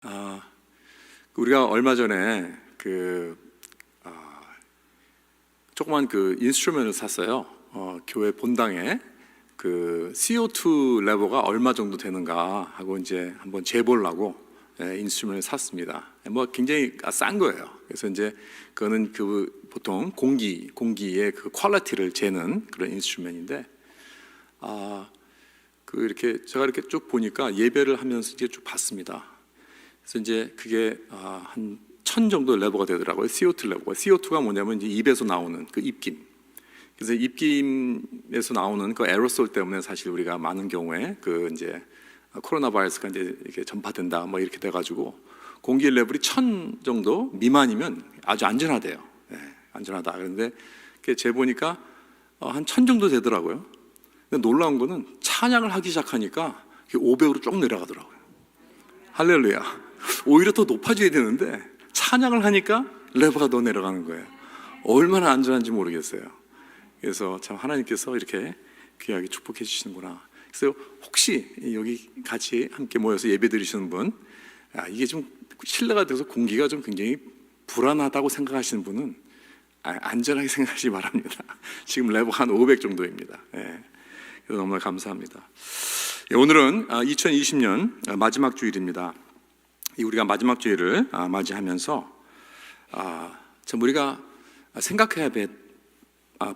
아, 우리가 얼마 전에 조그만 인스트루먼을 샀어요. 교회 본당에 CO2 레버가 얼마 정도 되는가 하고 이제 한번 재보려고 인스트루먼을 샀습니다. 뭐 굉장히 싼 거예요. 그래서 이제 그거는 보통 공기의 퀄리티를 재는 그런 인스트루먼인데, 이렇게 제가 이렇게 쭉 보니까 예배를 하면서 이제 쭉 봤습니다. 그래서 이제 그게 한 1000 정도 레버가 되더라고요. CO2 레버가. CO2가 뭐냐면 이제 입에서 나오는 그 입김. 그래서 입김에서 나오는 그 에어로솔 때문에 사실 우리가 많은 경우에 이제 코로나 바이러스가 이제 이렇게 전파된다 뭐 이렇게 돼가지고 공기 레벨이 1000 정도 미만이면 아주 안전하대요. 네, 안전하다. 그런데 재보니까 한 1000 정도 되더라고요. 근데 놀라운 거는 찬양을 하기 시작하니까 500으로 쭉 내려가더라고요. 할렐루야. 오히려 더 높아져야 되는데 찬양을 하니까 레버가 더 내려가는 거예요. 얼마나 안전한지 모르겠어요. 그래서 참 하나님께서 이렇게 귀하게 축복해 주시는구나. 그래서 혹시 여기 같이 함께 모여서 예배 드리시는 분, 이게 좀 실내가 돼서 공기가 좀 굉장히 불안하다고 생각하시는 분은 안전하게 생각하시기 바랍니다. 지금 레버 한 500 정도입니다. 그래서 너무나 감사합니다. 오늘은 2020년 마지막 주일입니다. 우리가 마지막 주일을 맞이하면서 참 우리가 생각해야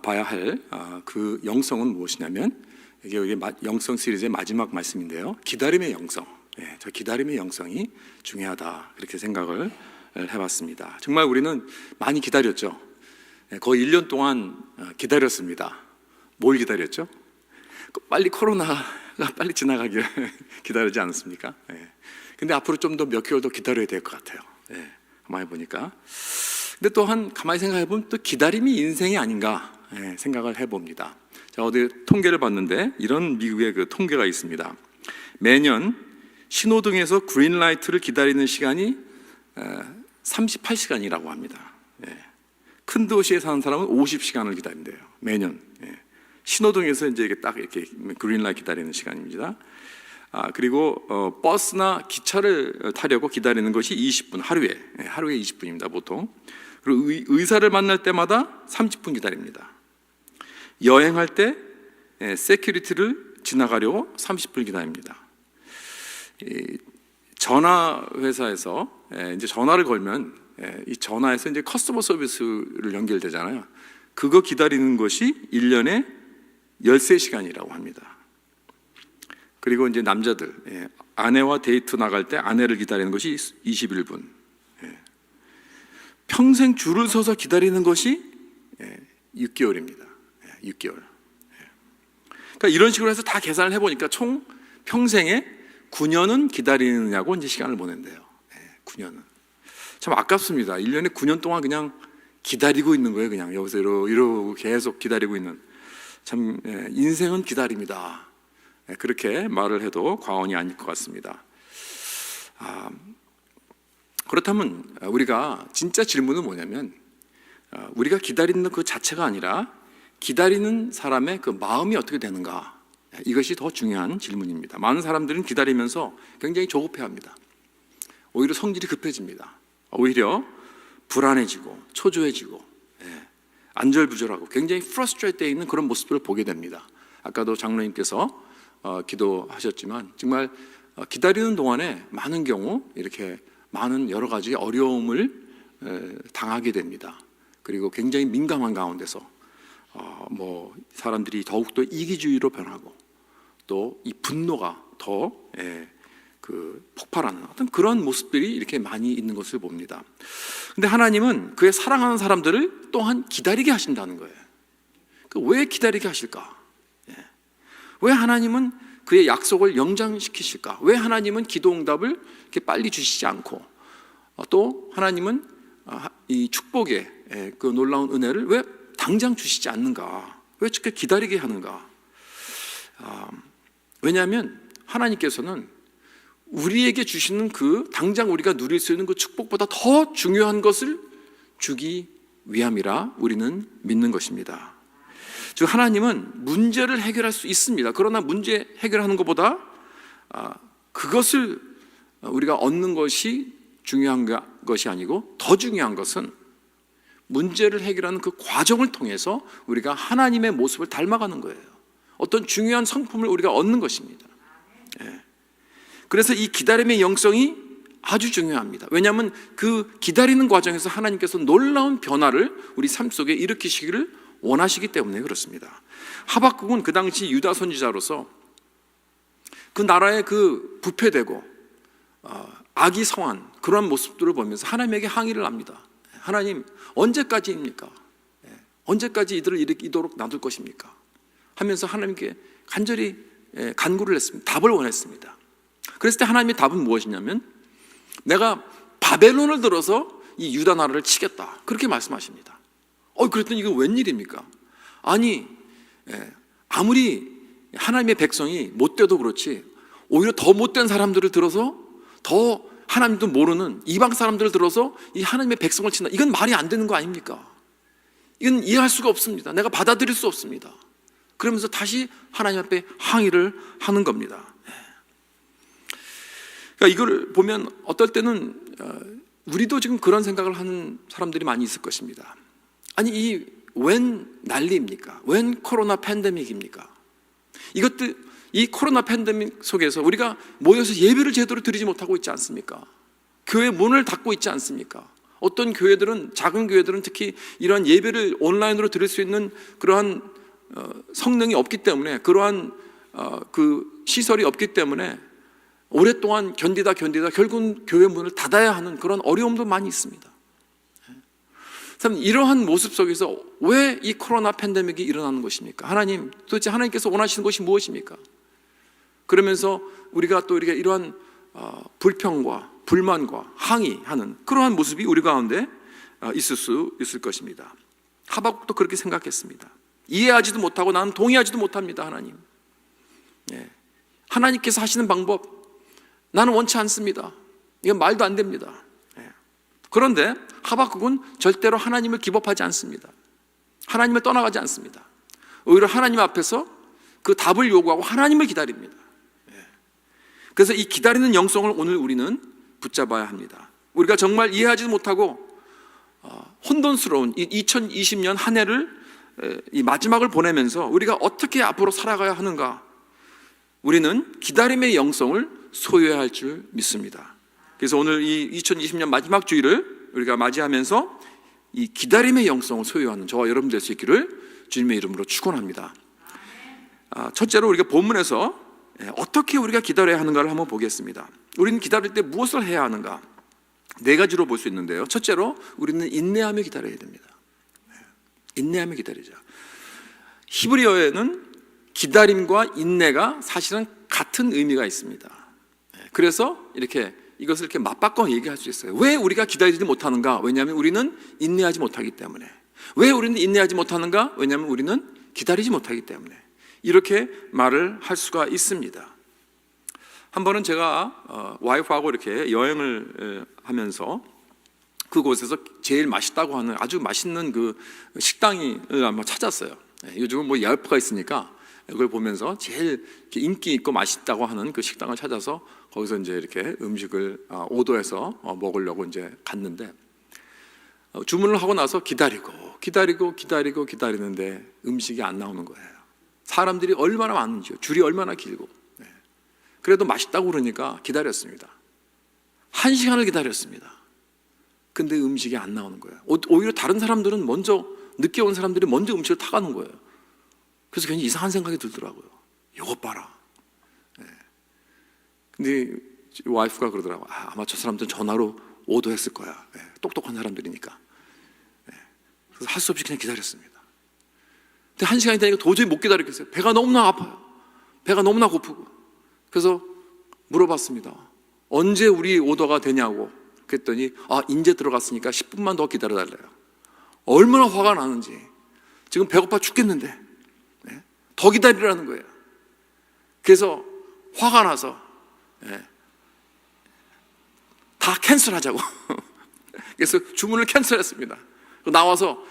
봐야 할 그 영성은 무엇이냐면, 이게 영성 시리즈의 마지막 말씀인데요. 기다림의 영성. 저 기다림의 영성이 중요하다, 그렇게 생각을 해봤습니다. 정말 우리는 많이 기다렸죠. 거의 1년 동안 기다렸습니다. 뭘 기다렸죠? 빨리 코로나가 빨리 지나가길 기다리지 않았습니까? 근데 앞으로 좀 더 몇 개월 더 기다려야 될 것 같아요. 가만히 보니까. 근데 또한 가만히 생각해보면 또 기다림이 인생이 아닌가 생각을 해봅니다. 자, 어디 통계를 봤는데 이런 미국의 통계가 있습니다. 매년 신호등에서 그린라이트를 기다리는 시간이 38시간이라고 합니다. 큰 도시에 사는 사람은 50시간을 기다린대요. 매년. 신호등에서 이제 딱 이렇게 그린라이트 기다리는 시간입니다. 그리고 버스나 기차를 타려고 기다리는 것이 20분, 하루에 20분입니다, 보통. 그리고 의사를 만날 때마다 30분 기다립니다. 여행할 때 세큐리티를 지나가려고 30분 기다립니다. 전화 회사에서 이제 전화를 걸면 이 전화에서 이제 커스터머 서비스를 연결되잖아요. 그거 기다리는 것이 1년에 13시간이라고 합니다. 그리고 이제 남자들, 아내와 데이트 나갈 때 아내를 기다리는 것이 21분. 평생 줄을 서서 기다리는 것이 6개월입니다. 6개월. 그러니까 이런 식으로 해서 다 계산을 해보니까 총 평생에 9년은 기다리느냐고 이제 시간을 보낸대요. 9년은. 참 아깝습니다. 1년에 9년 동안 그냥 기다리고 있는 거예요. 그냥 여기서 이러고 계속 기다리고 있는. 참 인생은 기다림이다. 그렇게 말을 해도 과언이 아닐 것 같습니다. 그렇다면 우리가 진짜 질문은 뭐냐면, 우리가 기다리는 그 자체가 아니라 기다리는 사람의 그 마음이 어떻게 되는가, 이것이 더 중요한 질문입니다. 많은 사람들은 기다리면서 굉장히 조급해합니다. 오히려 성질이 급해집니다. 오히려 불안해지고 초조해지고 안절부절하고 굉장히 프러스트레이트 되어 있는 그런 모습들을 보게 됩니다. 아까도 장로님께서 기도하셨지만 정말 기다리는 동안에 많은 경우 이렇게 많은 여러 가지 어려움을 당하게 됩니다. 그리고 굉장히 민감한 가운데서 사람들이 더욱더 이기주의로 변하고 또 이 분노가 더 폭발하는 어떤 그런 모습들이 이렇게 많이 있는 것을 봅니다. 근데 하나님은 그의 사랑하는 사람들을 또한 기다리게 하신다는 거예요. 왜 기다리게 하실까? 왜 하나님은 그의 약속을 연장시키실까? 왜 하나님은 기도 응답을 이렇게 빨리 주시지 않고, 또 하나님은 이 축복의 그 놀라운 은혜를 왜 당장 주시지 않는가? 왜 이렇게 기다리게 하는가? 왜냐하면 하나님께서는 우리에게 주시는 당장 우리가 누릴 수 있는 그 축복보다 더 중요한 것을 주기 위함이라 우리는 믿는 것입니다. 즉 하나님은 문제를 해결할 수 있습니다. 그러나 문제 해결하는 것보다 그것을 우리가 얻는 것이 중요한 것이 아니고 더 중요한 것은 문제를 해결하는 그 과정을 통해서 우리가 하나님의 모습을 닮아가는 거예요. 어떤 중요한 성품을 우리가 얻는 것입니다. 그래서 이 기다림의 영성이 아주 중요합니다. 왜냐하면 그 기다리는 과정에서 하나님께서 놀라운 변화를 우리 삶 속에 일으키시기를 원하시기 때문에 그렇습니다. 하박국은 그 당시 유다 선지자로서 그 나라의 그 부패되고 악이 성한 그런 모습들을 보면서 하나님에게 항의를 합니다. 하나님, 언제까지입니까? 언제까지 이들을 이도록 놔둘 것입니까? 하면서 하나님께 간절히 간구를 했습니다. 답을 원했습니다. 그랬을 때 하나님의 답은 무엇이냐면 내가 바벨론을 들어서 이 유다 나라를 치겠다, 그렇게 말씀하십니다. 그랬더니 이거 웬일입니까? 아니, 아무리 하나님의 백성이 못돼도 그렇지 오히려 더 못된 사람들을 들어서, 더 하나님도 모르는 이방 사람들을 들어서 이 하나님의 백성을 친다, 이건 말이 안 되는 거 아닙니까? 이건 이해할 수가 없습니다. 내가 받아들일 수 없습니다. 그러면서 다시 하나님 앞에 항의를 하는 겁니다. 그러니까 이걸 보면 어떨 때는 우리도 지금 그런 생각을 하는 사람들이 많이 있을 것입니다. 아니, 이 웬 난리입니까? 웬 코로나 팬데믹입니까? 이것도 이 코로나 팬데믹 속에서 우리가 모여서 예배를 제대로 드리지 못하고 있지 않습니까? 교회 문을 닫고 있지 않습니까? 어떤 교회들은, 작은 교회들은 특히 이러한 예배를 온라인으로 드릴 수 있는 그러한 성능이 없기 때문에, 그러한 그 시설이 없기 때문에 오랫동안 견디다 결국은 교회 문을 닫아야 하는 그런 어려움도 많이 있습니다. 참, 이러한 모습 속에서 왜 이 코로나 팬데믹이 일어나는 것입니까? 하나님, 도대체 하나님께서 원하시는 것이 무엇입니까? 그러면서 우리가 또 이러한 불평과 불만과 항의하는 그러한 모습이 우리 가운데 있을 수 있을 것입니다. 하박국도 그렇게 생각했습니다. 이해하지도 못하고 나는 동의하지도 못합니다. 하나님, 하나님께서 하시는 방법 나는 원치 않습니다. 이건 말도 안 됩니다. 그런데 하박국은 절대로 하나님을 기법하지 않습니다. 하나님을 떠나가지 않습니다. 오히려 하나님 앞에서 그 답을 요구하고 하나님을 기다립니다. 그래서 이 기다리는 영성을 오늘 우리는 붙잡아야 합니다. 우리가 정말 이해하지 못하고 혼돈스러운 이 2020년 한 해를, 이 마지막을 보내면서 우리가 어떻게 앞으로 살아가야 하는가, 우리는 기다림의 영성을 소유해야 할 줄 믿습니다. 그래서 오늘 이 2020년 마지막 주일을 우리가 맞이하면서 이 기다림의 영성을 소유하는 저와 여러분 될 수 있기를 주님의 이름으로 축원합니다. 첫째로 우리가 본문에서 어떻게 우리가 기다려야 하는가를 한번 보겠습니다. 우리는 기다릴 때 무엇을 해야 하는가? 네 가지로 볼 수 있는데요. 첫째로 우리는 인내하며 기다려야 됩니다. 인내하며 기다리자. 히브리어에는 기다림과 인내가 사실은 같은 의미가 있습니다. 그래서 이것을 이렇게 맞바꿔 얘기할 수 있어요. 왜 우리가 기다리지 못하는가? 왜냐하면 우리는 인내하지 못하기 때문에. 왜 우리는 인내하지 못하는가? 왜냐하면 우리는 기다리지 못하기 때문에. 이렇게 말을 할 수가 있습니다. 한 번은 제가 와이프하고 이렇게 여행을 하면서 그곳에서 제일 맛있다고 하는 아주 맛있는 그 식당을 한번 찾았어요. 요즘은 뭐 얄프가 있으니까 이걸 보면서 제일 인기 있고 맛있다고 하는 그 식당을 찾아서 거기서 이제 이렇게 음식을 오더해서 먹으려고 이제 갔는데, 주문을 하고 나서 기다리는데 음식이 안 나오는 거예요. 사람들이 얼마나 많은지요. 줄이 얼마나 길고. 그래도 맛있다고 그러니까 기다렸습니다. 1시간을 기다렸습니다. 근데 음식이 안 나오는 거예요. 오히려 다른 사람들은 늦게 온 사람들이 먼저 음식을 타가는 거예요. 그래서 괜히 이상한 생각이 들더라고요. 이것 봐라. 근데 와이프가 그러더라고요. 아마 저 사람들은 전화로 오더했을 거야. 똑똑한 사람들이니까. 그래서 할 수 없이 그냥 기다렸습니다. 근데 1시간이 되니까 도저히 못 기다리겠어요. 배가 너무나 아파요. 배가 너무나 고프고. 그래서 물어봤습니다. 언제 우리 오더가 되냐고. 그랬더니 이제 들어갔으니까 10분만 더 기다려달래요. 얼마나 화가 나는지. 지금 배고파 죽겠는데 더 기다리라는 거예요. 그래서 화가 나서 다 캔슬하자고. 그래서 주문을 캔슬했습니다. 나와서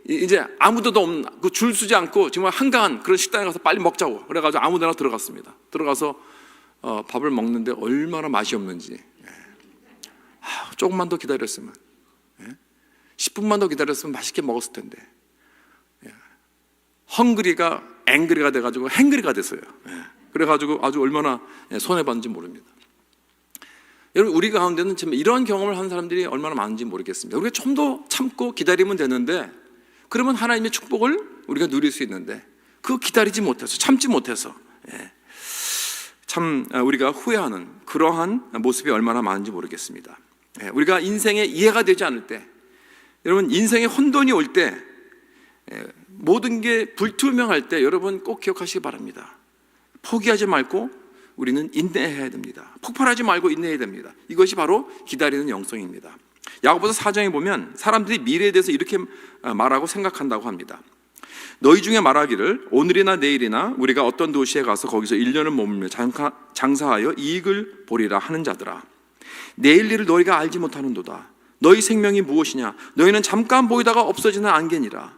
이제 아무도 없는 그 줄 서지 않고 정말 한가한 그런 식당에 가서 빨리 먹자고 그래가지고 아무데나 들어갔습니다. 들어가서 밥을 먹는데 얼마나 맛이 없는지. 조금만 더 기다렸으면, 10분만 더 기다렸으면 맛있게 먹었을 텐데, 헝그리가 앵그리가 돼가지고 행그리가 됐어요. 그래가지고 아주 얼마나 손해봤는지 모릅니다. 여러분, 우리 가운데는 지금 이러한 경험을 하는 사람들이 얼마나 많은지 모르겠습니다. 우리가 좀 더 참고 기다리면 되는데, 그러면 하나님의 축복을 우리가 누릴 수 있는데, 그거 기다리지 못해서, 참지 못해서, 참 우리가 후회하는 그러한 모습이 얼마나 많은지 모르겠습니다. 우리가 인생에 이해가 되지 않을 때, 여러분, 인생에 혼돈이 올 때, 모든 게 불투명할 때 여러분 꼭 기억하시기 바랍니다. 포기하지 말고 우리는 인내해야 됩니다. 폭발하지 말고 인내해야 됩니다. 이것이 바로 기다리는 영성입니다. 야고보서 4장에 보면 사람들이 미래에 대해서 이렇게 말하고 생각한다고 합니다. 너희 중에 말하기를 오늘이나 내일이나 우리가 어떤 도시에 가서 거기서 1년을 머물며 장사하여 이익을 보리라 하는 자들아, 내일 일을 너희가 알지 못하는도다. 너희 생명이 무엇이냐? 너희는 잠깐 보이다가 없어지는 안개니라.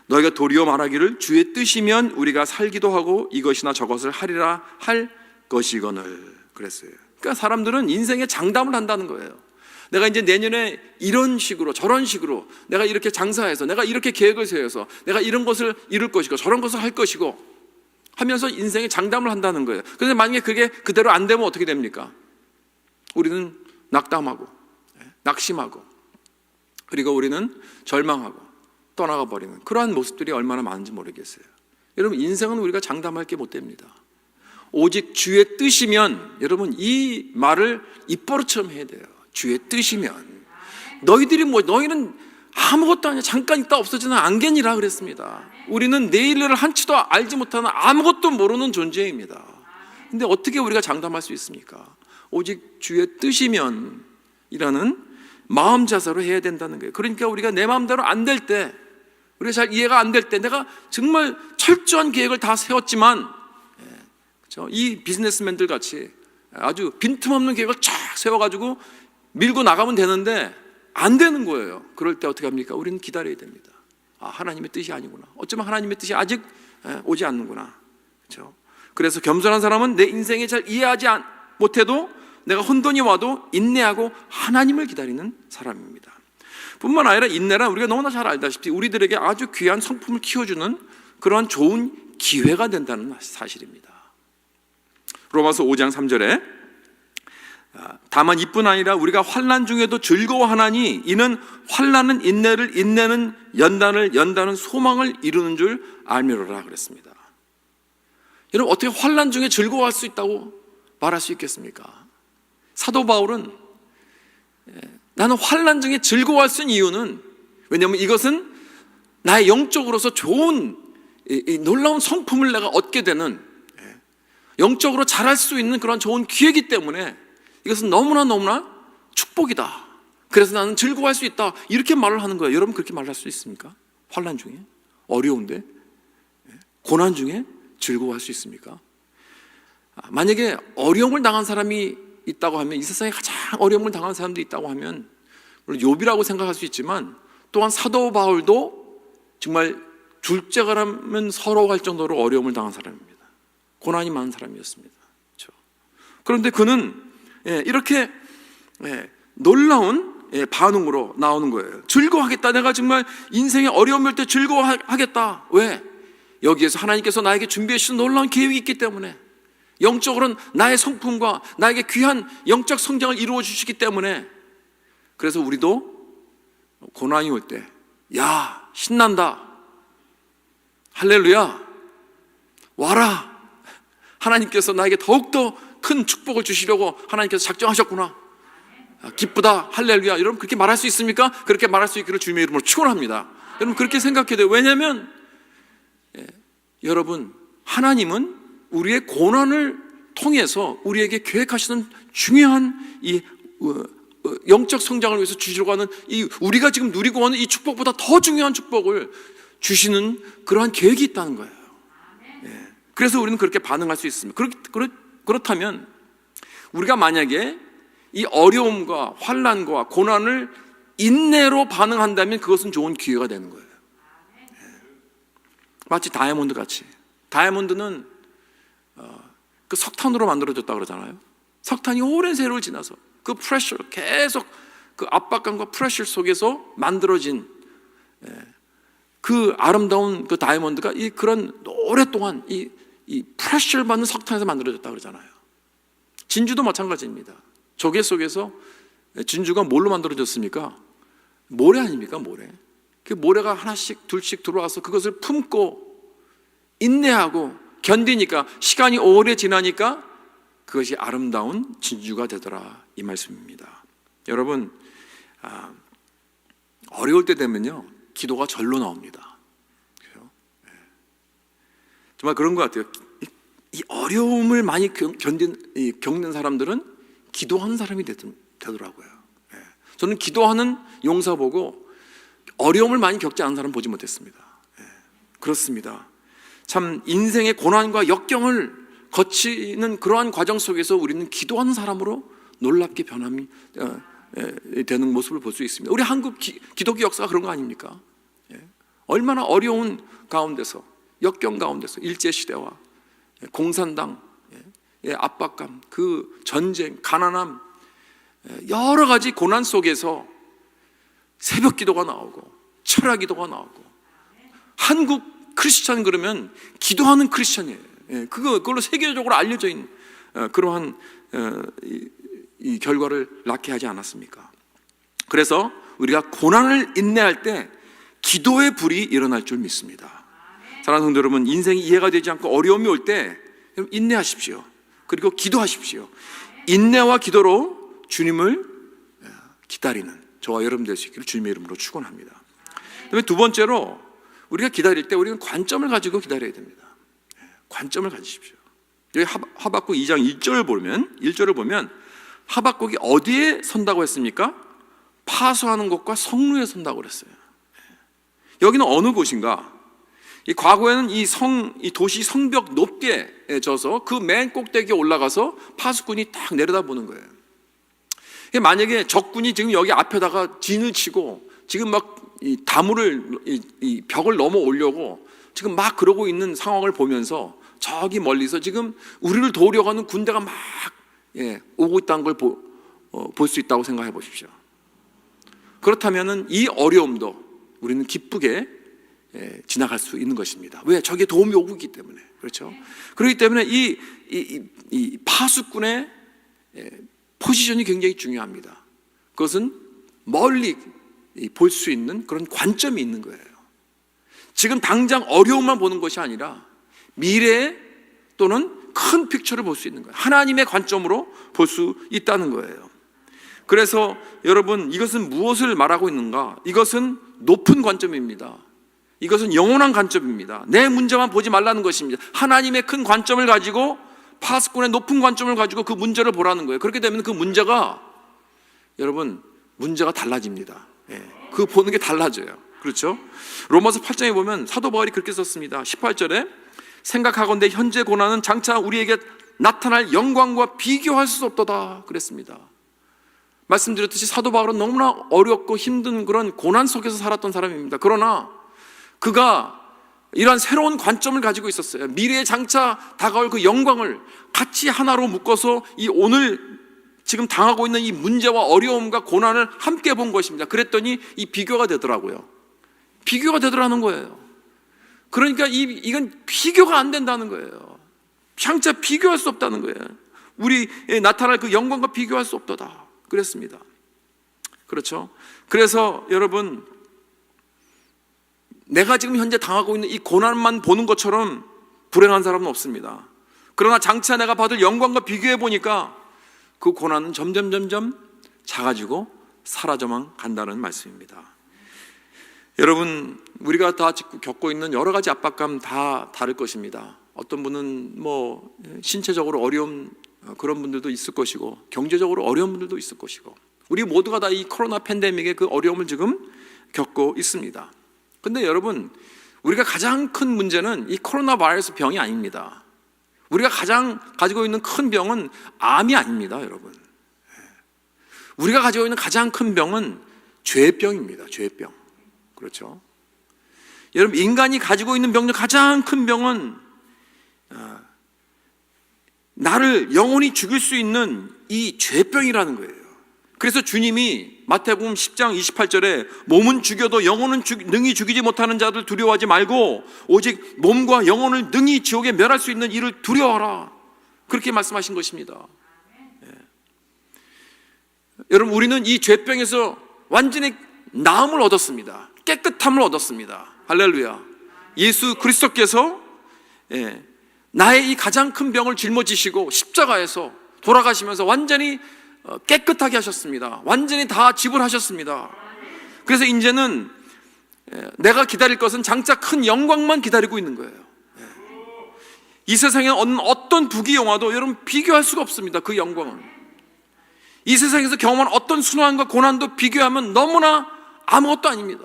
너희가 도리어 말하기를 주의 뜻이면 우리가 살기도 하고 이것이나 저것을 하리라 할 것이거늘 그랬어요. 그러니까 사람들은 인생에 장담을 한다는 거예요. 내가 이제 내년에 이런 식으로 저런 식으로 내가 이렇게 장사해서 내가 이렇게 계획을 세워서 내가 이런 것을 이룰 것이고 저런 것을 할 것이고 하면서 인생에 장담을 한다는 거예요. 그런데 만약에 그게 그대로 안 되면 어떻게 됩니까? 우리는 낙담하고 낙심하고 그리고 우리는 절망하고 떠나가 버리는 그러한 모습들이 얼마나 많은지 모르겠어요. 여러분, 인생은 우리가 장담할 게 못 됩니다. 오직 주의 뜻이면, 여러분 이 말을 입버릇처럼 해야 돼요. 주의 뜻이면. 너희들이 너희는 아무것도 아니야. 잠깐 있다 없어지는 안개니라 그랬습니다. 우리는 내일을 한치도 알지 못하는 아무것도 모르는 존재입니다. 근데 어떻게 우리가 장담할 수 있습니까? 오직 주의 뜻이면 이라는 마음 자세로 해야 된다는 거예요. 그러니까 우리가 내 마음대로 안 될 때, 우리가 잘 이해가 안 될 때, 내가 정말 철저한 계획을 다 세웠지만, 이 비즈니스맨들 같이 아주 빈틈없는 계획을 쫙 세워가지고 밀고 나가면 되는데 안 되는 거예요. 그럴 때 어떻게 합니까? 우리는 기다려야 됩니다. 하나님의 뜻이 아니구나. 어쩌면 하나님의 뜻이 아직 오지 않는구나. 그렇죠? 그래서 겸손한 사람은 내 인생에 잘 이해하지 못해도 내가 혼돈이 와도 인내하고 하나님을 기다리는 사람입니다. 뿐만 아니라 인내란 우리가 너무나 잘 알다시피 우리들에게 아주 귀한 성품을 키워주는 그러한 좋은 기회가 된다는 사실입니다. 로마서 5장 3절에 다만 이뿐 아니라 우리가 환난 중에도 즐거워하나니 이는 환난은 인내를, 인내는 연단을, 연단은 소망을 이루는 줄 알미로라 그랬습니다. 여러분, 어떻게 환난 중에 즐거워할 수 있다고 말할 수 있겠습니까? 사도 바울은 나는 환난 중에 즐거워할 수 있는 이유는, 왜냐하면 이것은 나의 영적으로서 좋은 이 놀라운 성품을 내가 얻게 되는, 영적으로 자랄 수 있는 그런 좋은 기회이기 때문에 이것은 너무나 축복이다. 그래서 나는 즐거워할 수 있다. 이렇게 말을 하는 거예요. 여러분, 그렇게 말할 수 있습니까? 환난 중에? 어려운데? 고난 중에 즐거워할 수 있습니까? 만약에 어려움을 당한 사람이 있다고 하면, 이 세상에 가장 어려움을 당한 사람도 있다고 하면, 물론 욥이라고 생각할 수 있지만 또한 사도 바울도 정말 둘째가라면 서러워할 정도로 어려움을 당한 사람입니다. 고난이 많은 사람이었습니다. 그렇죠? 그런데 그는 이렇게 놀라운 반응으로 나오는 거예요. 즐거워하겠다. 내가 정말 인생의 어려움일 때 즐거워하겠다. 왜? 여기에서 하나님께서 나에게 준비해 주신 놀라운 계획이 있기 때문에, 영적으로는 나의 성품과 나에게 귀한 영적 성장을 이루어 주시기 때문에, 그래서 우리도 고난이 올 때, 야, 신난다. 할렐루야. 와라. 하나님께서 나에게 더욱더 큰 축복을 주시려고 하나님께서 작정하셨구나. 기쁘다. 할렐루야. 여러분, 그렇게 말할 수 있습니까? 그렇게 말할 수 있기를 주님의 이름으로 축원합니다. 여러분, 그렇게 생각해야 돼요. 왜냐하면 여러분, 하나님은 우리의 고난을 통해서 우리에게 계획하시는 중요한 이 영적 성장을 위해서 주시려고 하는 이 우리가 지금 누리고 있는 이 축복보다 더 중요한 축복을 주시는 그러한 계획이 있다는 거예요. 그래서 우리는 그렇게 반응할 수 있습니다. 그렇다면 우리가 만약에 이 어려움과 환난과 고난을 인내로 반응한다면 그것은 좋은 기회가 되는 거예요. 마치 다이아몬드 같이. 다이아몬드는 그 석탄으로 만들어졌다 그러잖아요. 석탄이 오랜 세월을 지나서 그 프레셔, 계속 그 압박감과 프레셔 속에서 만들어진 그 아름다운 그 다이아몬드가 이 그런 오랫동안 이 프레셔를 받는 석탄에서 만들어졌다 그러잖아요. 진주도 마찬가지입니다. 조개 속에서 진주가 뭘로 만들어졌습니까? 모래 아닙니까? 모래. 그 모래가 하나씩 둘씩 들어와서 그것을 품고 인내하고 견디니까 시간이 오래 지나니까 그것이 아름다운 진주가 되더라, 이 말씀입니다. 여러분, 어려울 때 되면요 기도가 절로 나옵니다. 그래요? 정말 그런 것 같아요. 이 어려움을 많이 겪는 사람들은 기도하는 사람이 되더라고요. 저는 기도하는 용사 보고 어려움을 많이 겪지 않은 사람 보지 못했습니다. 그렇습니다. 참 인생의 고난과 역경을 거치는 그러한 과정 속에서 우리는 기도하는 사람으로 놀랍게 변함이 되는 모습을 볼 수 있습니다. 우리 한국 기독교 역사가 그런 거 아닙니까? 얼마나 어려운 가운데서, 역경 가운데서 일제시대와 공산당, 압박감, 그 전쟁, 가난함, 여러 가지 고난 속에서 새벽 기도가 나오고 철야 기도가 나오고, 한국 크리스찬 그러면 기도하는 크리스찬이에요. 그걸로 세계적으로 알려져 있는 그러한 이 결과를 낳게 하지 않았습니까? 그래서 우리가 고난을 인내할 때 기도의 불이 일어날 줄 믿습니다. 사랑하는 성도 여러분, 인생이 이해가 되지 않고 어려움이 올 때 인내하십시오. 그리고 기도하십시오. 인내와 기도로 주님을 기다리는 저와 여러분 될 수 있기를 주님의 이름으로 축원합니다. 그다음에 두 번째로, 우리가 기다릴 때 우리는 관점을 가지고 기다려야 됩니다. 관점을 가지십시오. 여기 하박국 2장 1절을 보면 하박국이 어디에 선다고 했습니까? 파수하는 곳과 성루에 선다고 그랬어요. 여기는 어느 곳인가? 이 과거에는 이 도시 성벽 높게 져서 그 맨 꼭대기에 올라가서 파수꾼이 딱 내려다보는 거예요. 만약에 적군이 지금 여기 앞에다가 진을 치고 지금 막 이 다물을 이 벽을 넘어 오려고 지금 막 그러고 있는 상황을 보면서 저기 멀리서 지금 우리를 도우려고 하는 군대가 막 오고 있다는 걸 볼 수 있다고 생각해 보십시오. 그렇다면은 이 어려움도 우리는 기쁘게 지나갈 수 있는 것입니다. 왜? 저게 도움이 오고 있기 때문에. 그렇죠? 그렇기 때문에 이 파수꾼의 포지션이 굉장히 중요합니다. 그것은 멀리 볼 수 있는 그런 관점이 있는 거예요. 지금 당장 어려움만 보는 것이 아니라 미래 또는 큰 픽처를 볼 수 있는 거예요. 하나님의 관점으로 볼 수 있다는 거예요. 그래서 여러분, 이것은 무엇을 말하고 있는가? 이것은 높은 관점입니다. 이것은 영원한 관점입니다. 내 문제만 보지 말라는 것입니다. 하나님의 큰 관점을 가지고, 파수꾼의 높은 관점을 가지고 그 문제를 보라는 거예요. 그렇게 되면 그 문제가, 여러분, 문제가 달라집니다. 그 보는 게 달라져요. 그렇죠? 로마서 8장에 보면 사도 바울이 그렇게 썼습니다. 18절에 생각하건대 현재 고난은 장차 우리에게 나타날 영광과 비교할 수 없도다 그랬습니다. 말씀드렸듯이 사도 바울은 너무나 어렵고 힘든 그런 고난 속에서 살았던 사람입니다. 그러나 그가 이러한 새로운 관점을 가지고 있었어요. 미래에 장차 다가올 그 영광을 같이 하나로 묶어서 이 오늘 지금 당하고 있는 이 문제와 어려움과 고난을 함께 본 것입니다. 그랬더니 이 비교가 되더라고요. 비교가 되더라는 거예요. 그러니까 이건 비교가 안 된다는 거예요. 장차 비교할 수 없다는 거예요. 우리에 나타날 그 영광과 비교할 수 없도다 그랬습니다. 그렇죠? 그래서 여러분, 내가 지금 현재 당하고 있는 이 고난만 보는 것처럼 불행한 사람은 없습니다. 그러나 장차 내가 받을 영광과 비교해 보니까 그 고난은 점점 작아지고 사라져만 간다는 말씀입니다. 여러분, 우리가 다 겪고 있는 여러 가지 압박감 다 다를 것입니다. 어떤 분은 뭐 신체적으로 어려운 그런 분들도 있을 것이고, 경제적으로 어려운 분들도 있을 것이고, 우리 모두가 다 이 코로나 팬데믹의 그 어려움을 지금 겪고 있습니다. 근데 여러분, 우리가 가장 큰 문제는 이 코로나 바이러스 병이 아닙니다. 우리가 가장 가지고 있는 큰 병은 암이 아닙니다, 여러분. 우리가 가지고 있는 가장 큰 병은 죄병입니다. 죄병. 그렇죠? 여러분, 인간이 가지고 있는 병 중 가장 큰 병은 나를 영원히 죽일 수 있는 이 죄병이라는 거예요. 그래서 주님이 마태복음 10장 28절에 몸은 죽여도 영혼은 능히 죽이지 못하는 자들 두려워하지 말고 오직 몸과 영혼을 능히 지옥에 멸할 수 있는 이를 두려워하라, 그렇게 말씀하신 것입니다. 여러분, 우리는 이 죄병에서 완전히 나음을 얻었습니다. 깨끗함을 얻었습니다. 할렐루야. 예수 그리스도께서 나의 이 가장 큰 병을 짊어지시고 십자가에서 돌아가시면서 완전히 깨끗하게 하셨습니다. 완전히 다 지불하셨습니다. 그래서 이제는 내가 기다릴 것은 장차 큰 영광만 기다리고 있는 거예요. 이 세상에 어떤 부귀영화도 여러분 비교할 수가 없습니다. 그 영광은. 이 세상에서 경험한 어떤 순환과 고난도 비교하면 너무나 아무것도 아닙니다.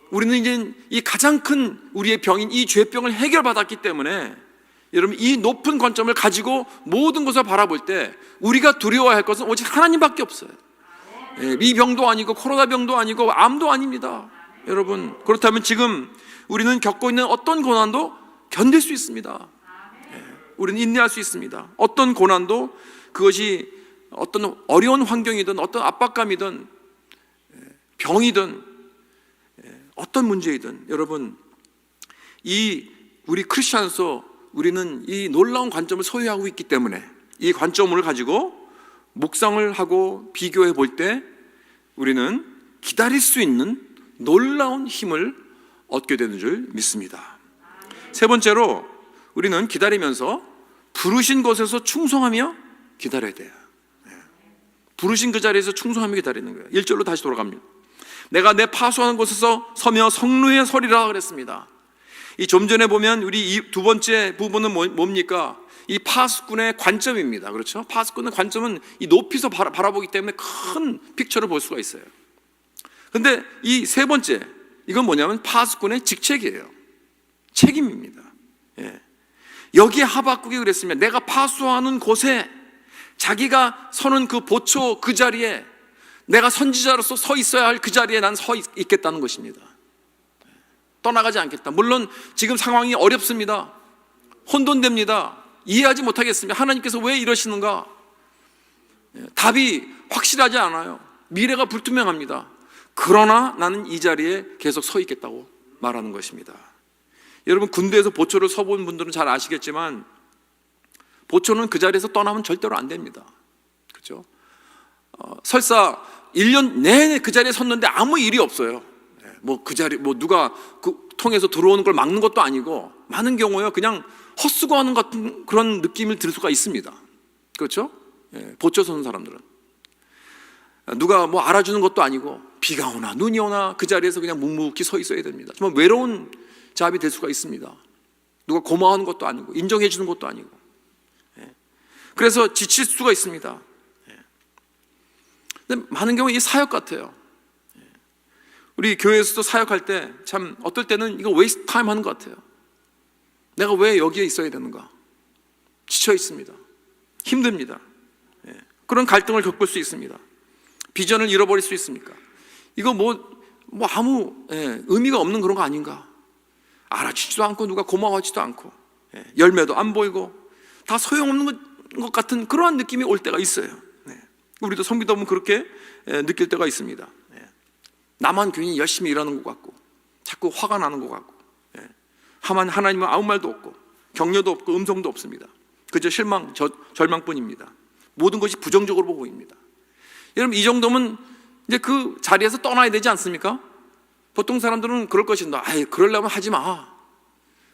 우리는 이제 이 가장 큰 우리의 병인 이 죄병을 해결받았기 때문에 여러분, 이 높은 관점을 가지고 모든 것을 바라볼 때 우리가 두려워할 것은 오직 하나님밖에 없어요. 이 병도 아니고 코로나 병도 아니고 암도 아닙니다. 여러분, 그렇다면 지금 우리는 겪고 있는 어떤 고난도 견딜 수 있습니다. 우리는 인내할 수 있습니다. 어떤 고난도, 그것이 어떤 어려운 환경이든 어떤 압박감이든 병이든 어떤 문제이든, 여러분, 이 우리 크리스천으로서 우리는 이 놀라운 관점을 소유하고 있기 때문에 이 관점을 가지고 묵상을 하고 비교해 볼 때 우리는 기다릴 수 있는 놀라운 힘을 얻게 되는 줄 믿습니다. 세 번째로, 우리는 기다리면서 부르신 곳에서 충성하며 기다려야 돼요. 부르신 그 자리에서 충성하며 기다리는 거예요. 1절로 다시 돌아갑니다. 내가 내 파수하는 곳에서 서며 성루에 서리라 그랬습니다. 이 좀 전에 보면 우리 이 두 번째 부분은 뭡니까? 이 파수꾼의 관점입니다. 그렇죠? 파수꾼의 관점은 이 높이서 바라보기 때문에 큰 픽처를 볼 수가 있어요. 근데 이 세 번째, 이건 뭐냐면 파수꾼의 직책이에요. 책임입니다. 여기에 하박국이 그랬습니다. 내가 파수하는 곳에, 자기가 서는 그 보초 그 자리에, 내가 선지자로서 서 있어야 할 그 자리에 난 서 있겠다는 것입니다. 떠나가지 않겠다. 물론 지금 상황이 어렵습니다. 혼돈됩니다. 이해하지 못하겠습니다. 하나님께서 왜 이러시는가? 답이 확실하지 않아요. 미래가 불투명합니다. 그러나 나는 이 자리에 계속 서 있겠다고 말하는 것입니다. 여러분, 군대에서 보초를 서본 분들은 잘 아시겠지만 보초는 그 자리에서 떠나면 절대로 안 됩니다. 그렇죠? 설사 1년 내내 그 자리에 섰는데 아무 일이 없어요. 뭐 그 자리, 뭐 누가 그 통해서 들어오는 걸 막는 것도 아니고, 많은 경우에 그냥 헛수고하는 같은 그런 느낌을 들 수가 있습니다. 그렇죠? 보초 서는 사람들은 누가 뭐 알아주는 것도 아니고, 비가 오나 눈이 오나 그 자리에서 그냥 묵묵히 서 있어야 됩니다. 정말 외로운 잡이 될 수가 있습니다. 누가 고마워하는 것도 아니고 인정해 주는 것도 아니고, 그래서 지칠 수가 있습니다. 근데 많은 경우 이 사역 같아요. 우리 교회에서도 사역할 때 참 어떨 때는 이거 웨이스트 타임 하는 것 같아요. 내가 왜 여기에 있어야 되는가? 지쳐 있습니다. 힘듭니다. 그런 갈등을 겪을 수 있습니다. 비전을 잃어버릴 수 있습니까? 이거 뭐 아무 의미가 없는 그런 거 아닌가? 알아주지도 않고 누가 고마워하지도 않고 열매도 안 보이고 다 소용없는 것 같은 그러한 느낌이 올 때가 있어요. 우리도 섬기다 보면 그렇게 느낄 때가 있습니다. 나만 괜히 열심히 일하는 것 같고, 자꾸 화가 나는 것 같고, 하나님은 아무 말도 없고 격려도 없고 음성도 없습니다. 그저 실망, 절망뿐입니다. 모든 것이 부정적으로 보입니다. 여러분, 이 정도면 이제 그 자리에서 떠나야 되지 않습니까? 보통 사람들은 그럴 것인다. 그러려면 하지 마.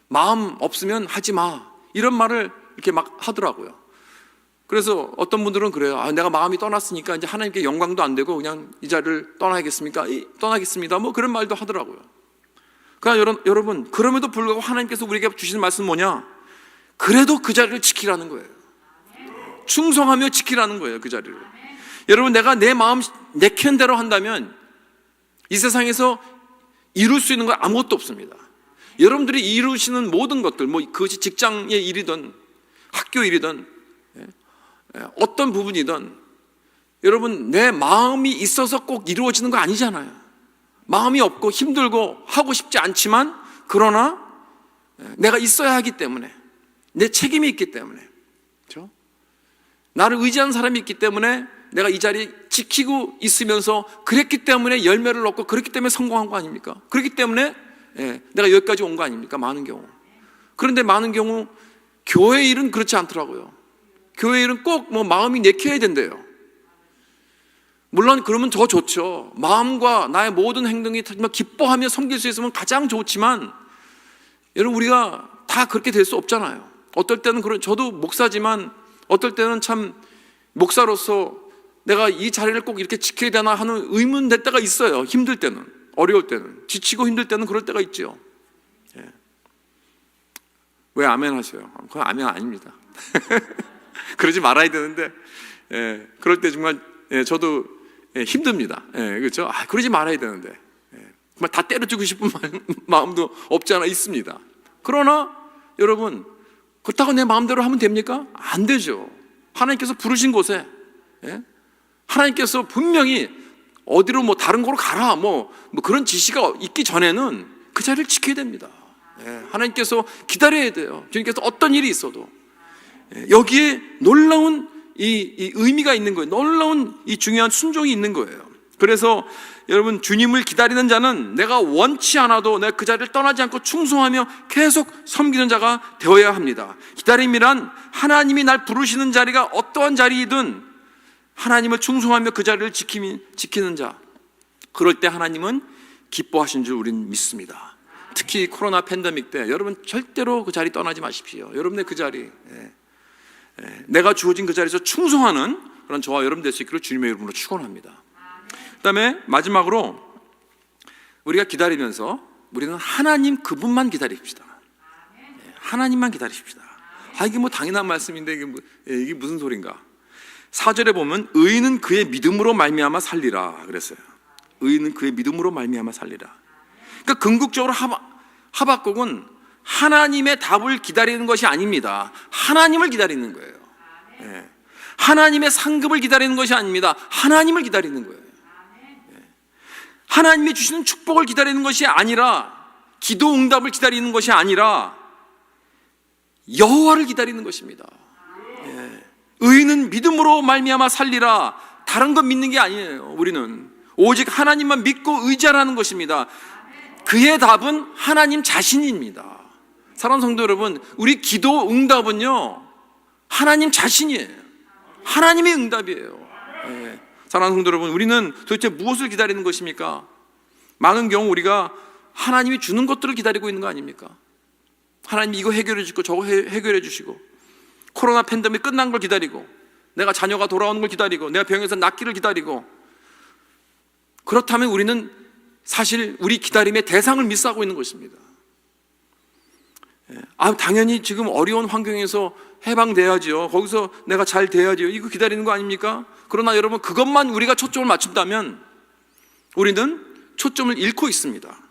마음 없으면 하지 마. 이런 말을 이렇게 막 하더라고요. 그래서 어떤 분들은 그래요. 내가 마음이 떠났으니까 이제 하나님께 영광도 안 되고 그냥 이 자리를 떠나겠습니까? 떠나겠습니다. 뭐 그런 말도 하더라고요. 그러나 여러분, 그럼에도 불구하고 하나님께서 우리에게 주시는 말씀은 뭐냐? 그래도 그 자리를 지키라는 거예요. 충성하며 지키라는 거예요, 그 자리를. 여러분, 내가 내 마음 내키는 대로 한다면 이 세상에서 이룰 수 있는 건 아무것도 없습니다. 여러분들이 이루시는 모든 것들, 뭐 그것이 직장의 일이든 학교 일이든 어떤 부분이든, 여러분, 내 마음이 있어서 꼭 이루어지는 거 아니잖아요. 마음이 없고 힘들고 하고 싶지 않지만, 그러나 내가 있어야 하기 때문에, 내 책임이 있기 때문에 나를 의지하는 사람이 있기 때문에 내가 이 자리에 지키고 있으면서 그랬기 때문에 열매를 얻고 그랬기 때문에 성공한 거 아닙니까? 그렇기 때문에 내가 여기까지 온 거 아닙니까? 많은 경우. 그런데 많은 경우 교회 일은 그렇지 않더라고요. 교회 일은 꼭 뭐 마음이 내켜야 된대요. 물론 그러면 더 좋죠. 마음과 나의 모든 행동이 정말 기뻐하며 섬길 수 있으면 가장 좋지만, 여러분 우리가 다 그렇게 될 수 없잖아요. 어떨 때는 저도 목사지만 어떨 때는 참 목사로서 내가 이 자리를 꼭 이렇게 지켜야 되나 하는 의문 될 때가 있어요. 힘들 때는, 어려울 때는, 지치고 힘들 때는 그럴 때가 있죠. 왜 아멘 하세요? 그건 아멘 아닙니다. 그러지 말아야 되는데, 그럴 때 정말 저도 힘듭니다. 그렇죠? 그러지 말아야 되는데, 정말 다 때려주고 싶은 마음도 없지 않아 있습니다. 그러나 여러분, 그렇다고 내 마음대로 하면 됩니까? 안 되죠. 하나님께서 부르신 곳에, 하나님께서 분명히 어디로 뭐 다른 곳으로 가라 뭐 그런 지시가 있기 전에는 그 자리를 지켜야 됩니다. 하나님께서 기다려야 돼요. 주님께서 어떤 일이 있어도 여기에 놀라운 이 의미가 있는 거예요. 놀라운 이 중요한 순종이 있는 거예요. 그래서 여러분, 주님을 기다리는 자는 내가 원치 않아도 내가 그 자리를 떠나지 않고 충성하며 계속 섬기는 자가 되어야 합니다. 기다림이란 하나님이 날 부르시는 자리가 어떠한 자리이든 하나님을 충성하며 그 자리를 지키는 자, 그럴 때 하나님은 기뻐하신 줄 우리는 믿습니다. 특히 코로나 팬데믹 때 여러분 절대로 그 자리 떠나지 마십시오. 여러분의 그 자리, 내가 주어진 그 자리에서 충성하는 그런 저와 여러분 될 수 있기를 주님의 이름으로 축원합니다. 그 다음에 마지막으로 우리가 기다리면서 우리는 하나님 그분만 기다립시다. 하나님만 기다리십시다. 이게 뭐 당연한 말씀인데 이게 무슨 소린가? 4절에 보면 의인은 그의 믿음으로 말미암아 살리라 그랬어요. 의인은 그의 믿음으로 말미암아 살리라. 그러니까 궁극적으로 하박국은 하나님의 답을 기다리는 것이 아닙니다. 하나님을 기다리는 거예요. 하나님의 상급을 기다리는 것이 아닙니다. 하나님을 기다리는 거예요. 하나님이 주시는 축복을 기다리는 것이 아니라, 기도 응답을 기다리는 것이 아니라 여호와를 기다리는 것입니다. 의인은 믿음으로 말미암아 살리라. 다른 것 믿는 게 아니에요. 우리는 오직 하나님만 믿고 의지하라는 것입니다. 그의 답은 하나님 자신입니다. 사랑하는 성도 여러분, 우리 기도 응답은요 하나님 자신이에요. 하나님의 응답이에요. 사랑하는 성도 여러분, 우리는 도대체 무엇을 기다리는 것입니까? 많은 경우 우리가 하나님이 주는 것들을 기다리고 있는 거 아닙니까? 하나님이 이거 해결해 주시고 저거 해결해 주시고, 코로나 팬데믹 끝난 걸 기다리고, 내가 자녀가 돌아오는 걸 기다리고, 내가 병에서 낫기를 기다리고. 그렇다면 우리는 사실 우리 기다림의 대상을 미스하고 있는 것입니다. 당연히 지금 어려운 환경에서 해방돼야죠. 거기서 내가 잘 돼야죠. 이거 기다리는 거 아닙니까? 그러나 여러분, 그것만 우리가 초점을 맞춘다면 우리는 초점을 잃고 있습니다.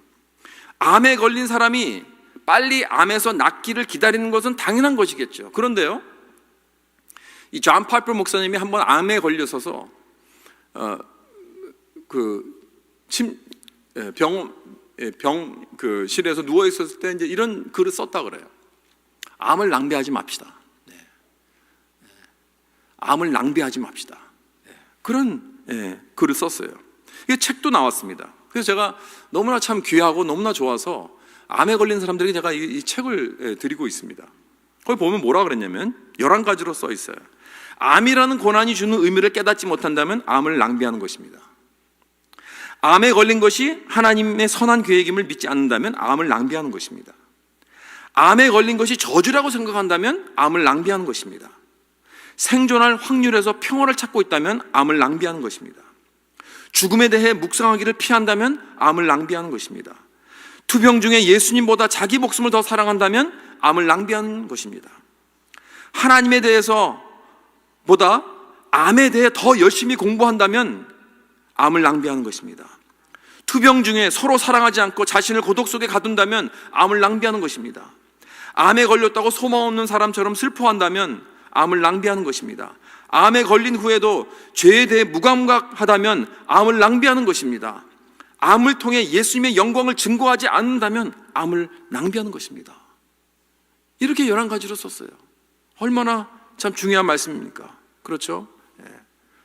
암에 걸린 사람이 빨리 암에서 낫기를 기다리는 것은 당연한 것이겠죠. 그런데요, 이 존 팔퍼 목사님이 한번 암에 걸려서서 병실에서 누워 있었을 때 이제 이런 글을 썼다 그래요. 암을 낭비하지 맙시다. 암을 낭비하지 맙시다. 그런 글을 썼어요. 이 책도 나왔습니다. 그래서 제가 너무나 참 귀하고 너무나 좋아서 암에 걸린 사람들에게 제가 이 책을 드리고 있습니다. 거기 보면 뭐라 그랬냐면 11가지로 써 있어요. 암이라는 고난이 주는 의미를 깨닫지 못한다면 암을 낭비하는 것입니다. 암에 걸린 것이 하나님의 선한 계획임을 믿지 않는다면 암을 낭비하는 것입니다. 암에 걸린 것이 저주라고 생각한다면 암을 낭비하는 것입니다. 생존할 확률에서 평화를 찾고 있다면 암을 낭비하는 것입니다. 죽음에 대해 묵상하기를 피한다면 암을 낭비하는 것입니다. 투병 중에 예수님보다 자기 목숨을 더 사랑한다면 암을 낭비하는 것입니다. 하나님에 대해서 보다 암에 대해 더 열심히 공부한다면 암을 낭비하는 것입니다. 투병 중에 서로 사랑하지 않고 자신을 고독 속에 가둔다면 암을 낭비하는 것입니다. 암에 걸렸다고 소망 없는 사람처럼 슬퍼한다면 암을 낭비하는 것입니다. 암에 걸린 후에도 죄에 대해 무감각하다면 암을 낭비하는 것입니다. 암을 통해 예수님의 영광을 증거하지 않는다면 암을 낭비하는 것입니다. 이렇게 11가지로 썼어요. 얼마나 참 중요한 말씀입니까? 그렇죠?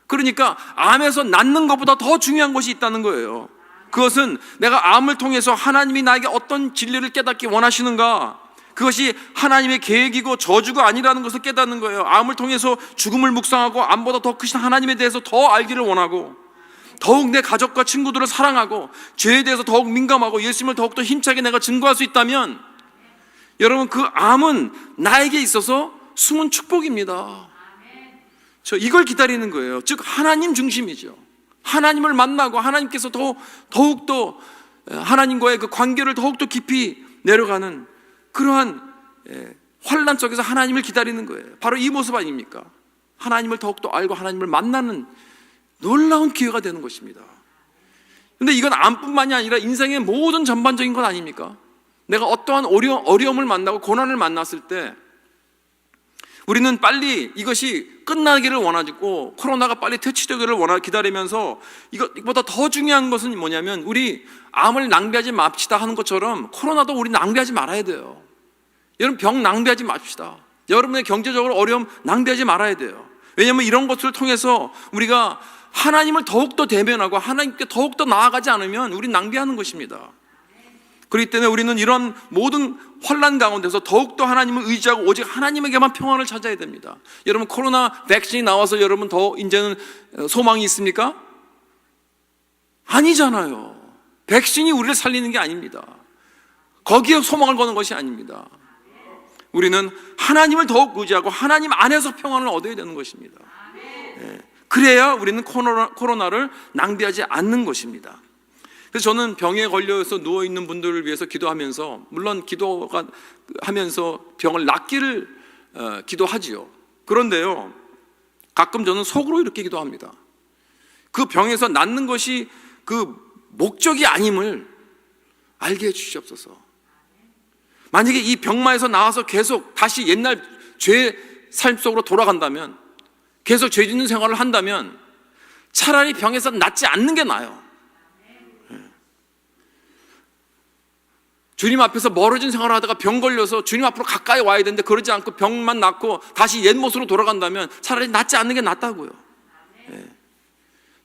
그러니까 암에서 낫는 것보다 더 중요한 것이 있다는 거예요. 그것은 내가 암을 통해서 하나님이 나에게 어떤 진리를 깨닫기 원하시는가, 그것이 하나님의 계획이고 저주가 아니라는 것을 깨닫는 거예요. 암을 통해서 죽음을 묵상하고 암보다 더 크신 하나님에 대해서 더 알기를 원하고, 더욱 내 가족과 친구들을 사랑하고, 죄에 대해서 더욱 민감하고, 예수님을 더욱더 힘차게 내가 증거할 수 있다면, 여러분, 그 암은 나에게 있어서 숨은 축복입니다. 저 이걸 기다리는 거예요. 즉 하나님 중심이죠. 하나님을 만나고 하나님께서 더욱더 하나님과의 그 관계를 더욱더 깊이 내려가는 그러한 환난 속에서 하나님을 기다리는 거예요. 바로 이 모습 아닙니까? 하나님을 더욱더 알고 하나님을 만나는 놀라운 기회가 되는 것입니다. 그런데 이건 암뿐만이 아니라 인생의 모든 전반적인 것 아닙니까? 내가 어떠한 어려움을 만나고 고난을 만났을 때 우리는 빨리 이것이 끝나기를 원하고 코로나가 빨리 퇴치되기를 기다리면서 이것보다 더 중요한 것은 뭐냐면, 우리 암을 낭비하지 맙시다 하는 것처럼 코로나도 우리 낭비하지 말아야 돼요. 여러분, 병 낭비하지 맙시다. 여러분의 경제적으로 어려움 낭비하지 말아야 돼요. 왜냐하면 이런 것을 통해서 우리가 하나님을 더욱더 대면하고 하나님께 더욱더 나아가지 않으면 우리 낭비하는 것입니다. 그렇기 때문에 우리는 이런 모든 환난 가운데서 더욱더 하나님을 의지하고 오직 하나님에게만 평안을 찾아야 됩니다. 여러분, 코로나 백신이 나와서 여러분 더 이제는 소망이 있습니까? 아니잖아요. 백신이 우리를 살리는 게 아닙니다. 거기에 소망을 거는 것이 아닙니다. 우리는 하나님을 더욱 의지하고 하나님 안에서 평안을 얻어야 되는 것입니다. 그래야 우리는 코로나를 낭비하지 않는 것입니다. 그래서 저는 병에 걸려서 누워있는 분들을 위해서 기도하면서, 물론 기도가 하면서 병을 낫기를 기도하지요. 그런데요, 가끔 저는 속으로 이렇게 기도합니다. 그 병에서 낫는 것이 그 목적이 아님을 알게 해주시옵소서. 만약에 이 병마에서 나와서 계속 다시 옛날 죄의 삶 속으로 돌아간다면, 계속 죄 짓는 생활을 한다면 차라리 병에서 낫지 않는 게 나아요. 주님 앞에서 멀어진 생활을 하다가 병 걸려서 주님 앞으로 가까이 와야 되는데 그러지 않고 병만 낫고 다시 옛 모습으로 돌아간다면 차라리 낫지 않는 게 낫다고요.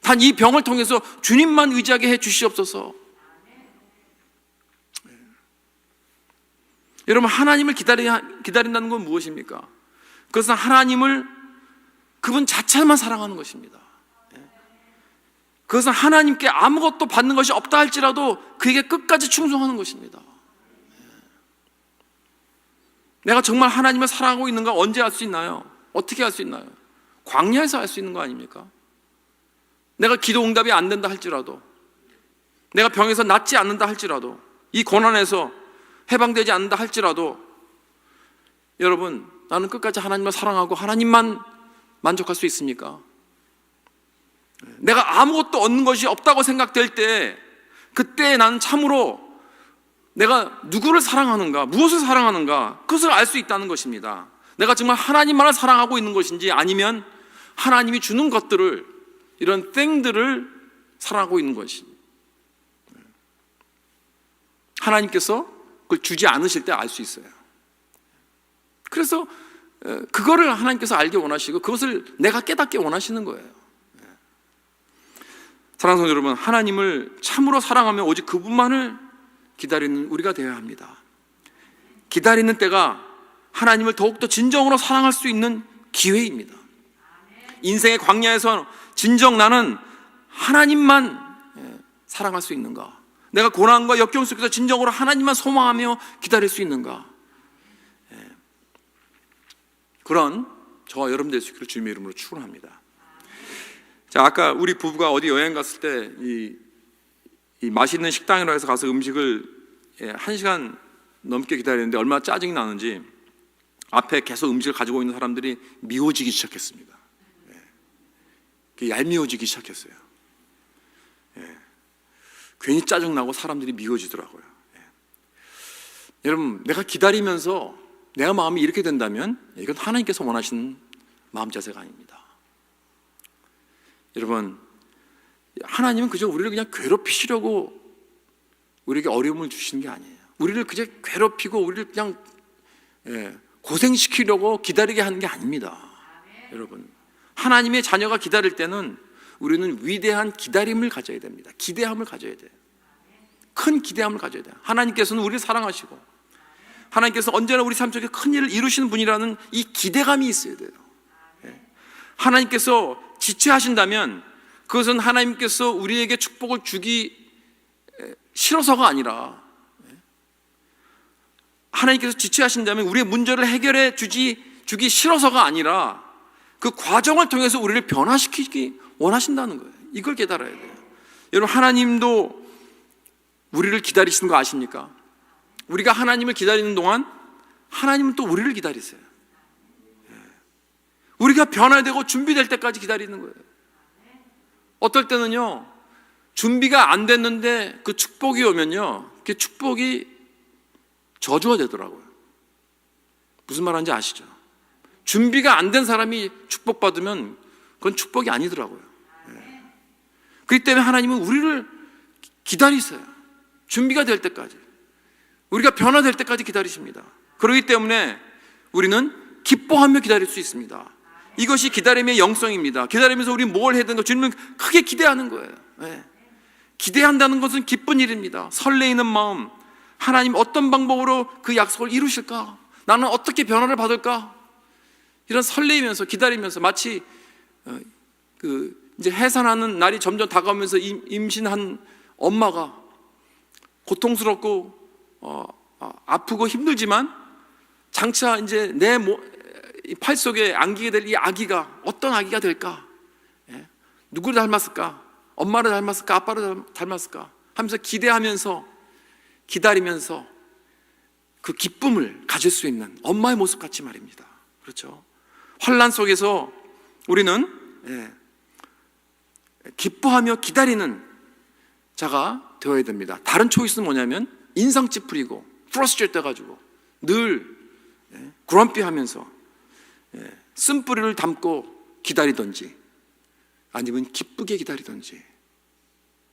단 이 병을 통해서 주님만 의지하게 해 주시옵소서. 여러분, 하나님을 기다린다는 건 무엇입니까? 그것은 하나님을, 그분 자체만 사랑하는 것입니다. 그것은 하나님께 아무것도 받는 것이 없다 할지라도 그에게 끝까지 충성하는 것입니다. 내가 정말 하나님을 사랑하고 있는가 언제 알 수 있나요? 어떻게 알 수 있나요? 광야에서 알 수 있는 거 아닙니까? 내가 기도 응답이 안 된다 할지라도, 내가 병에서 낫지 않는다 할지라도, 이 고난에서 해방되지 않는다 할지라도, 여러분, 나는 끝까지 하나님을 사랑하고 하나님만 만족할 수 있습니까? 내가 아무것도 얻는 것이 없다고 생각될 때, 그때 나는 참으로 내가 누구를 사랑하는가, 무엇을 사랑하는가, 그것을 알 수 있다는 것입니다. 내가 정말 하나님만을 사랑하고 있는 것인지, 아니면 하나님이 주는 것들을, 이런 땡들을 사랑하고 있는 것이, 하나님께서 그걸 주지 않으실 때 알 수 있어요. 그래서 그거를 하나님께서 알게 원하시고 그것을 내가 깨닫게 원하시는 거예요. 사랑하는 성도 여러분, 하나님을 참으로 사랑하면 오직 그분만을 기다리는 우리가 되어야 합니다. 기다리는 때가 하나님을 더욱더 진정으로 사랑할 수 있는 기회입니다. 인생의 광야에서 진정 나는 하나님만 사랑할 수 있는가? 내가 고난과 역경 속에서 진정으로 하나님만 소망하며 기다릴 수 있는가? 그런 저와 여러분 될 수 있기를 주님의 이름으로 축원합니다. 자, 아까 우리 부부가 어디 여행 갔을 때 이 맛있는 식당이라고 해서 가서 음식을 1시간 넘게 기다리는데 얼마나 짜증이 나는지 앞에 계속 음식을 가지고 있는 사람들이 미워지기 시작했습니다. 얄미워지기 시작했어요. 괜히 짜증나고 사람들이 미워지더라고요. 여러분, 내가 기다리면서 내가 마음이 이렇게 된다면 이건 하나님께서 원하시는 마음 자세가 아닙니다. 여러분, 하나님은 그저 우리를 그냥 괴롭히시려고 우리에게 어려움을 주시는 게 아니에요. 우리를 그저 괴롭히고 우리를 그냥 고생시키려고 기다리게 하는 게 아닙니다. 여러분, 하나님의 자녀가 기다릴 때는 우리는 위대한 기다림을 가져야 됩니다. 기대함을 가져야 돼요. 큰 기대함을 가져야 돼요. 하나님께서는 우리를 사랑하시고 하나님께서 언제나 우리 삶 속에 큰 일을 이루시는 분이라는 이 기대감이 있어야 돼요. 하나님께서 지체하신다면 그것은 하나님께서 우리에게 축복을 주기 싫어서가 아니라, 하나님께서 지체하신다면 우리의 문제를 해결해 주기 싫어서가 아니라 그 과정을 통해서 우리를 변화시키기 원하신다는 거예요. 이걸 깨달아야 돼요. 여러분, 하나님도 우리를 기다리시는 거 아십니까? 우리가 하나님을 기다리는 동안 하나님은 또 우리를 기다리세요. 우리가 변화되고 준비될 때까지 기다리는 거예요. 어떨 때는요, 준비가 안 됐는데 그 축복이 오면요, 그 축복이 저주가 되더라고요. 무슨 말 하는지 아시죠? 준비가 안 된 사람이 축복받으면 그건 축복이 아니더라고요. 그렇기 때문에 하나님은 우리를 기다리세요. 준비가 될 때까지, 우리가 변화될 때까지 기다리십니다. 그렇기 때문에 우리는 기뻐하며 기다릴 수 있습니다. 이것이 기다림의 영성입니다. 기다리면서 우리 뭘 해야 되는가, 주님은 크게 기대하는 거예요. 기대한다는 것은 기쁜 일입니다. 설레이는 마음, 하나님 어떤 방법으로 그 약속을 이루실까? 나는 어떻게 변화를 받을까? 이런 설레이면서 기다리면서, 마치 이제 해산하는 날이 점점 다가오면서 임신한 엄마가 고통스럽고 아프고 힘들지만 장차 이제 내 팔 속에 안기게 될 이 아기가 어떤 아기가 될까? 누구를 닮았을까? 엄마를 닮았을까? 아빠를 닮았을까? 하면서 기대하면서 기다리면서 그 기쁨을 가질 수 있는 엄마의 모습 같이 말입니다. 그렇죠? 환난 속에서 우리는 기뻐하며 기다리는 자가 되어야 됩니다. 다른 초이스는 뭐냐면 인상 찌푸리고 프러스트레이트 돼가지고 늘 그럼피 하면서 쓴뿌리를 담고 기다리던지, 아니면 기쁘게 기다리던지,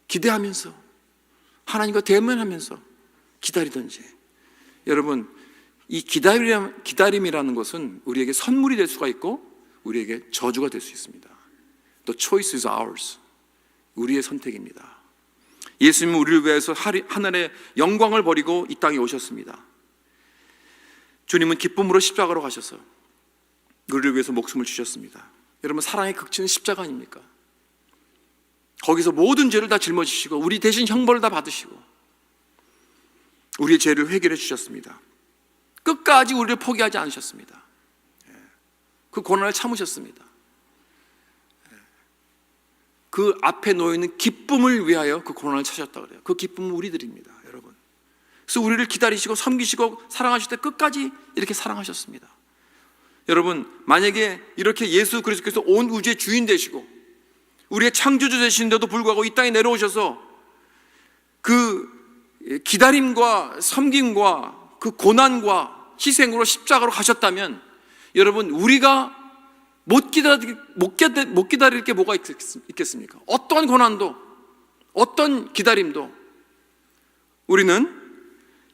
기대하면서 하나님과 대면하면서 기다리던지. 여러분, 이 기다림이라는 것은 우리에게 선물이 될 수가 있고 우리에게 저주가 될 수 있습니다. The choice is ours. 우리의 선택입니다. 예수님은 우리를 위해서 하늘의 영광을 버리고 이 땅에 오셨습니다. 주님은 기쁨으로 십자가로 가셔서 우리를 위해서 목숨을 주셨습니다. 여러분, 사랑의 극치는 십자가 아닙니까? 거기서 모든 죄를 다 짊어지시고 우리 대신 형벌을 다 받으시고 우리의 죄를 해결해 주셨습니다. 끝까지 우리를 포기하지 않으셨습니다. 그 고난을 참으셨습니다. 그 앞에 놓여있는 기쁨을 위하여 그 고난을 찾았다 그래요. 그 기쁨은 우리들입니다, 여러분. 그래서 우리를 기다리시고 섬기시고 사랑하실 때 끝까지 이렇게 사랑하셨습니다. 여러분, 만약에 이렇게 예수 그리스도께서 온 우주의 주인 되시고 우리의 창조주 되시는데도 불구하고 이 땅에 내려오셔서 그 기다림과 섬김과 그 고난과 희생으로 십자가로 가셨다면, 여러분, 우리가 못 기다릴 게 뭐가 있겠습니까? 어떤 고난도, 어떤 기다림도 우리는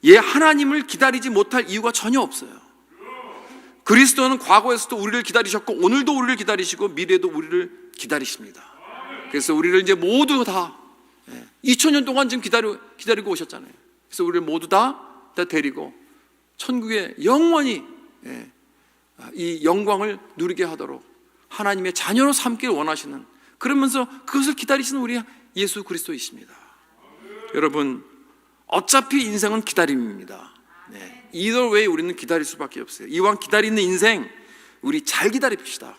하나님을 기다리지 못할 이유가 전혀 없어요. 그리스도는 과거에서도 우리를 기다리셨고 오늘도 우리를 기다리시고 미래도 우리를 기다리십니다. 그래서 우리를 이제 모두 다 2000년 동안 지금 기다리고 오셨잖아요. 그래서 우리를 모두 다 데리고 천국에 영원히 이 영광을 누리게 하도록 하나님의 자녀로 삼기를 원하시는, 그러면서 그것을 기다리시는 우리 예수 그리스도이십니다. 여러분, 어차피 인생은 기다림입니다. either way 우리는 기다릴 수밖에 없어요. 이왕 기다리는 인생, 우리 잘 기다립시다.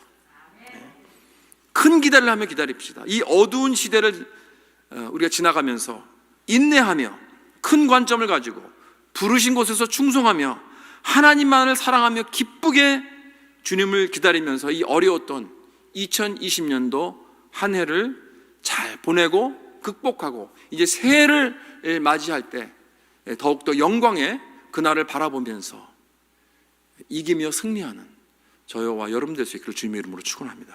큰 기대를 하며 기다립시다. 이 어두운 시대를 우리가 지나가면서 인내하며 큰 관점을 가지고 부르신 곳에서 충성하며 하나님만을 사랑하며 기쁘게 주님을 기다리면서 이 어려웠던 2020년도 한 해를 잘 보내고 극복하고 이제 새해를 맞이할 때 더욱더 영광의 그날을 바라보면서 이기며 승리하는 저와 여러분 될 수 있기를 주님의 이름으로 축원합니다.